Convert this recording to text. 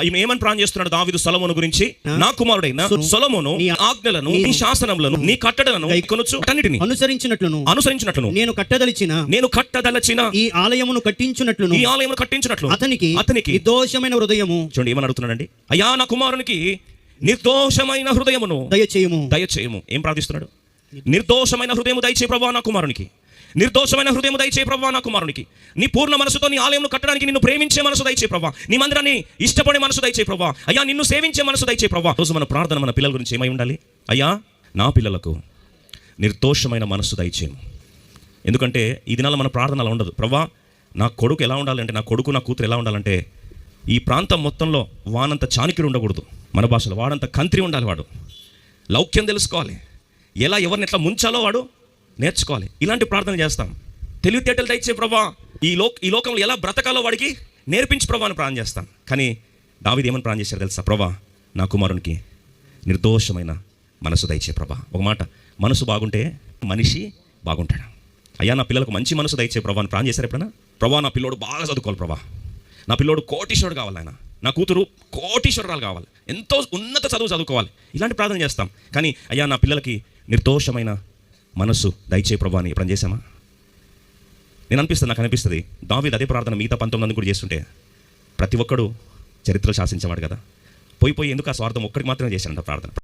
ఏమని ప్రార్థన చేస్తున్నాడు దావీదు సొలొమోను గురించి? నా కుమారుడైన సొలొమోను నీ ఆజ్ఞలను నీ శాసనములను నీ కట్టడలను గైకొనుచు అన్నిటిని అనుసరించినట్లును నేను కట్టదలచిన ఈ ఆలయమును కట్టించున్నట్లును అతనికి నిర్దోషమైన హృదయము. చూడండి ఏమని అడుగుతున్నాడండి? అయ్యా నా కుమారునికి నిర్దోషమైన హృదయమును దయచేయము. ఏం ప్రార్థిస్తున్నాడు? నిర్దోషమైన హృదయము దయచే ప్రభువా నా కుమారునికి. నిర్దోషమైన హృదయం దయచే ప్రభువా నా కుమారునికి. నీ పూర్ణ మనసుతో నీ ఆలయం కట్టడానికి నిన్ను ప్రేమించే మనసు దయచే ప్రభువా. నీ మందిరాన్ని ఇష్టపడే మనసు దయచే ప్రభువా. అయ్యా నిన్ను సేవించే మనసు దయచే ప్రభువా. రోజు మన ప్రార్థన మన పిల్లల గురించి ఏమై ఉండాలి? అయ్యా నా పిల్లలకు నిర్దోషమైన మనస్సు దయచేయము. ఎందుకంటే ఈ దినాల్లో మన ప్రార్థన అలా ఉండదు. ప్రభువా నా కొడుకు ఎలా ఉండాలంటే, నా కొడుకు నా కూతురు ఎలా ఉండాలంటే, ఈ ప్రాంతం మొత్తంలో వానంత చాణక్యుడు ఉండకూడదు. మన భాషలో వాడంత కంత్రి ఉండాలి. వాడు లౌక్యం తెలుసుకోవాలి. ఎలా ఎవరిని ఎట్లా ముంచాలో వాడు నేర్చుకోవాలి. ఇలాంటి ప్రార్థన చేస్తాం. తెలివితేటలు దయచే ప్రభువా. ఈ లోకంలో ఎలా బ్రతకాలో వాడికి నేర్పించి ప్రభువా అని ప్రార్థన చేస్తాం. కానీ దావీదు ఏమని ప్రార్థన చేశారు తెలుసా? ప్రభువా నా కుమారునికి నిర్దోషమైన మనసు దయచే ప్రభువా. ఒక మాట, మనసు బాగుంటే మనిషి బాగుంటాడు. అయ్యా నా పిల్లలకు మంచి మనసు దయచే ప్రభువా అని ప్రార్థన చేశారు ఎప్పుడైనా? ప్రభువా నా పిల్లోడు బాగా చదువుకోవాలి ప్రభువా. నా పిల్లోడు కోటీశ్వరుడు కావాలి. ఆయన నా కూతురు కోటీశ్వరురాలు కావాలి. ఎంతో ఉన్నత చదువు చదువుకోవాలి. ఇలాంటి ప్రార్థన చేస్తాం. కానీ అయ్యా నా పిల్లలకి నిర్దోషమైన మనస్సు దయచే ప్రభువా అని ఎప్పుడైనా చేశామా? నాకు అనిపిస్తుంది దావీదు అదే ప్రార్థన మిగతా 19 కూడా చేస్తుంటే ప్రతి ఒక్కడు చరిత్ర శాసించేవాడు కదా. పోయి ఎందుకు ఆ స్వార్థం ఒక్కడికి మాత్రమే చేశాడంట ప్రార్థన.